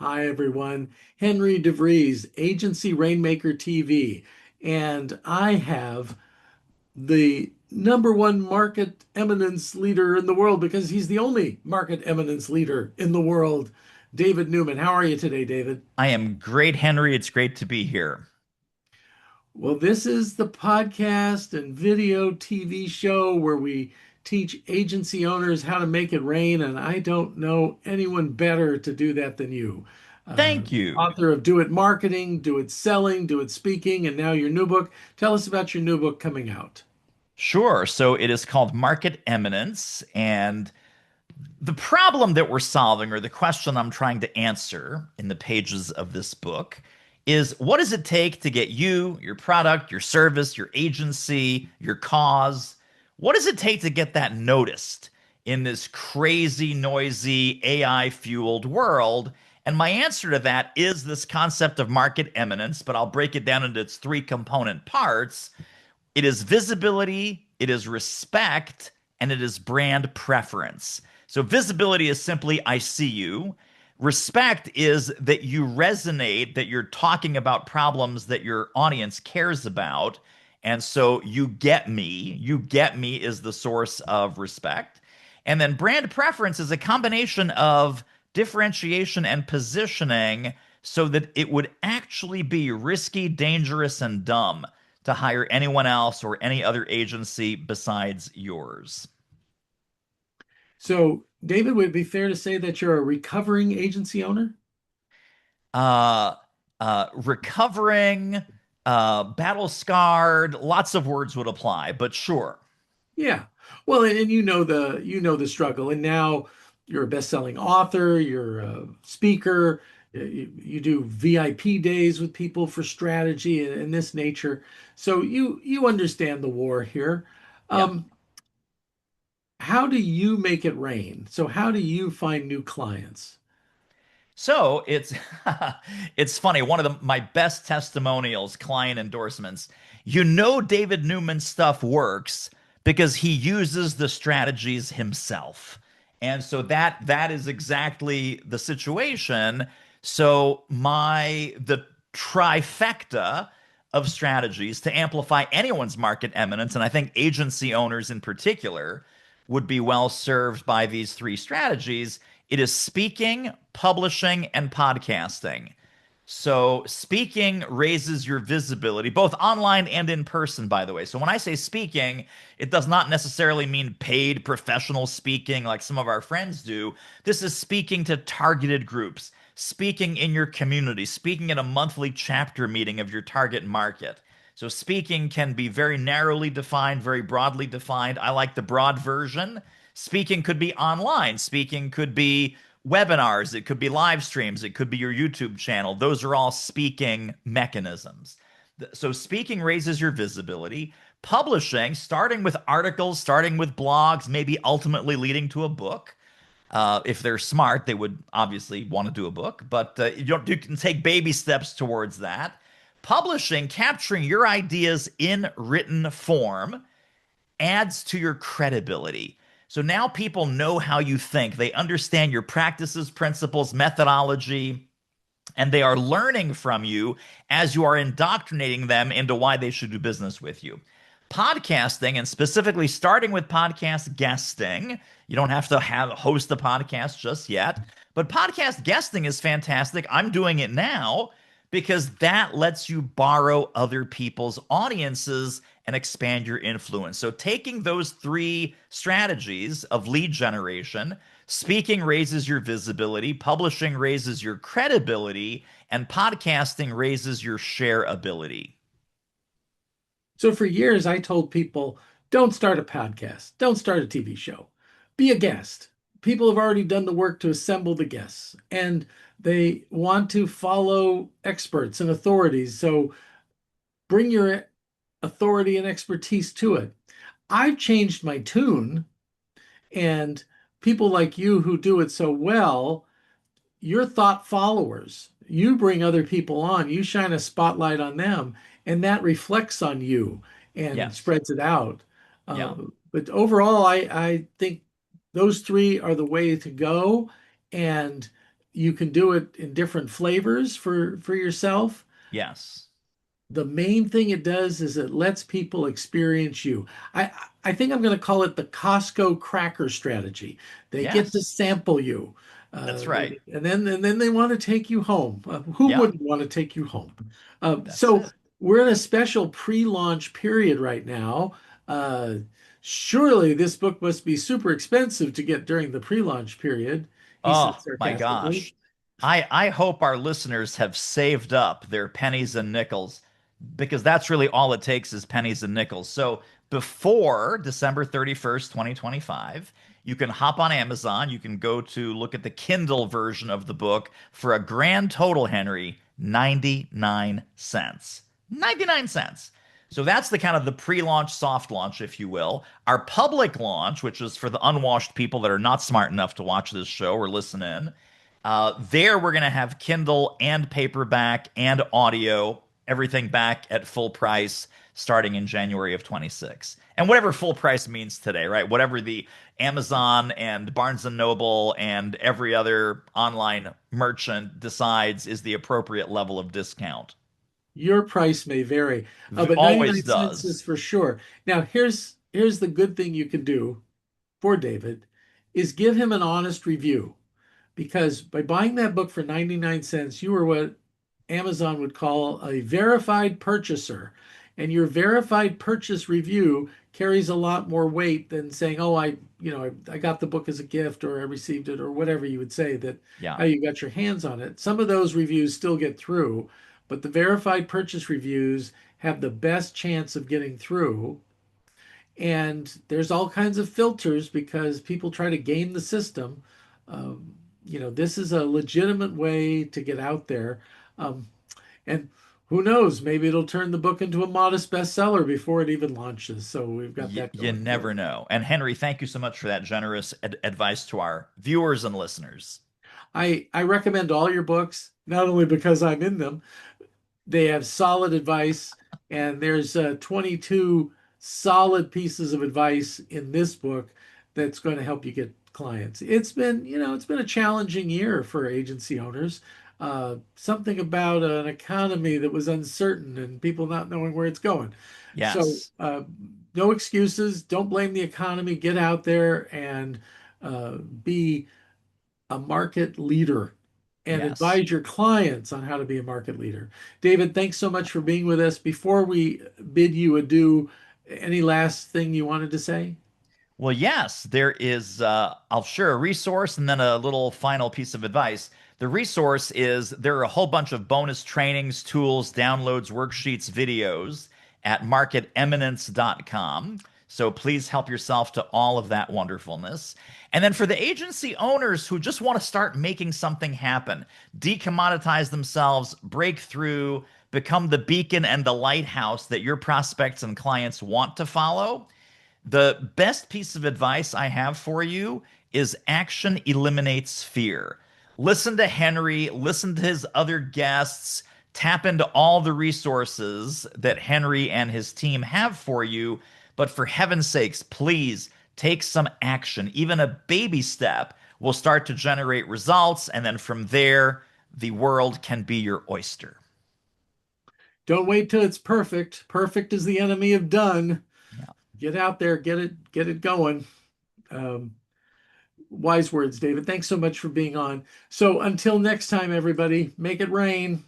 Hi, everyone. Henry DeVries, Agency Rainmaker TV. And I have the number one market eminence leader in the world because he's the only market eminence leader in the world, David Newman. How are you today, David? I am great, Henry. It's great to be here. Well, this is the podcast and video TV show where we teach agency owners how to make it rain, and I don't know anyone better to do that than you. Thank you. Author of Do It Marketing, Do It Selling, Do It Speaking, and now your new book. Tell us about your new book coming out. Sure. So it is called Market Eminence. And the problem that we're solving, or the question I'm trying to answer in the pages of this book, is what does it take to get you, your product, your service, your agency, your cause? What does it take to get that noticed in this crazy, noisy, AI fueled world? And my answer to that is this concept of market eminence, but I'll break it down into its three component parts. It is visibility, it is respect, and it is brand preference. So visibility is simply I see you. Respect is that you resonate, that you're talking about problems that your audience cares about. And so you get me. You get me is the source of respect. And then brand preference is a combination of differentiation and positioning so that it would actually be risky, dangerous, and dumb to hire anyone else or any other agency besides yours. So, David, would it be fair to say that you're a recovering agency owner? uh, Recovering, battle scarred, lots of words would apply, but sure. Yeah. Well, and you know the struggle, and now you're a best-selling author, you're a speaker, you do VIP days with people for strategy and this nature. So you understand the war here. Yeah. Um, how do you make it rain? So how do you find new clients? So it's it's funny. One of my best testimonials, client endorsements. David Newman's stuff works because he uses the strategies himself. And so that is exactly the situation. So the trifecta of strategies to amplify anyone's market eminence, and I think agency owners in particular would be well served by these three strategies. It is speaking, publishing, and podcasting. So, speaking raises your visibility, both online and in person, by the way. So, when I say speaking, it does not necessarily mean paid professional speaking like some of our friends do. This is speaking to targeted groups, speaking in your community, speaking at a monthly chapter meeting of your target market. So, speaking can be very narrowly defined, very broadly defined. I like the broad version. Speaking could be online, speaking could be webinars, it could be live streams, it could be your YouTube channel. Those are all speaking mechanisms. So, speaking raises your visibility. Publishing, starting with articles, starting with blogs, maybe ultimately leading to a book. If they're smart, they would obviously want to do a book, but you can take baby steps towards that. Publishing, capturing your ideas in written form, adds to your credibility. So now people know how you think. They understand your practices, principles, methodology, and they are learning from you as you are indoctrinating them into why they should do business with you. Podcasting, and specifically starting with podcast guesting. You don't have to host a podcast just yet, but podcast guesting is fantastic. I'm doing it now because that lets you borrow other people's audiences and expand your influence. So, taking those three strategies of lead generation, speaking raises your visibility, publishing raises your credibility, and podcasting raises your shareability. So for years, I told people, don't start a podcast, don't start a TV show, be a guest. People have already done the work to assemble the guests, and they want to follow experts and authorities. So bring your authority and expertise to it. I've changed my tune, and people like you who do it so well, you're thought followers. You bring other people on, you shine a spotlight on them, and that reflects on you and Yes. spreads it out. Uh, Yeah. but overall, I think those three are the way to go. And you can do it in different flavors for yourself. Yes. The main thing it does is it lets people experience you. I think I'm going to call it the Costco cracker strategy. They get to Yes. sample you, That's right. and then they want to take you home. Who Yeah, wouldn't want to take you home? that's So it. we're in a special pre-launch period right now. Uh, Surely this book must be super expensive to get during the pre-launch period, he said Oh my sarcastically. gosh. I hope our listeners have saved up their pennies and nickels because that's really all it takes is pennies and nickels. So before December 31st, 2025, you can hop on Amazon. You can go to look at the Kindle version of the book for a grand total, Henry, 99 cents. 99 cents. So that's the kind of the pre-launch soft launch, if you will. Our public launch, which is for the unwashed people that are not smart enough to watch this show or listen in, there we're going to have Kindle and paperback and audio, everything back at full price starting in January of 26. And whatever full price means today, right? Whatever the Amazon and Barnes and Noble and every other online merchant decides is the appropriate level of discount. Your price may vary, but Always 99 cents does. is for sure. Now, here's the good thing you can do for David is give him an honest review because by buying that book for 99 cents, you are what Amazon would call a verified purchaser. And your verified purchase review carries a lot more weight than saying, "Oh, I got the book as a gift or I received it," or whatever you would say that Yeah. how you got your hands on it. Some of those reviews still get through, but the verified purchase reviews have the best chance of getting through. And there's all kinds of filters because people try to game the system. This is a legitimate way to get out there. Um, and who knows, maybe it'll turn the book into a modest bestseller before it even launches. So we've got that You going for never us. know. And Henry, thank you so much for that generous advice to our viewers and listeners. I recommend all your books, not only because I'm in them, they have solid advice, and there's 22 solid pieces of advice in this book that's going to help you get clients. It's been a challenging year for agency owners. Something about an economy that was uncertain and people not knowing where it's going. So, Yes. no excuses. Don't blame the economy. Get out there and be a market leader and Yes. advise your clients on how to be a market leader. David, thanks so much for being with us. Before we bid you adieu, any last thing you wanted to say? Well, yes, there is, I'll share a resource and then a little final piece of advice. The resource is there are a whole bunch of bonus trainings, tools, downloads, worksheets, videos at marketeminence.com. So please help yourself to all of that wonderfulness. And then for the agency owners who just want to start making something happen, decommoditize themselves, break through, become the beacon and the lighthouse that your prospects and clients want to follow, the best piece of advice I have for you is action eliminates fear. Listen to Henry, listen to his other guests, tap into all the resources that Henry and his team have for you. But for heaven's sakes, please take some action. Even a baby step will start to generate results. And then from there, the world can be your oyster. Don't wait till it's perfect. Perfect is the enemy of done. Yeah. Get out there, get it going. Um, Wise words, David. Thanks so much for being on. So until next time, everybody, make it rain.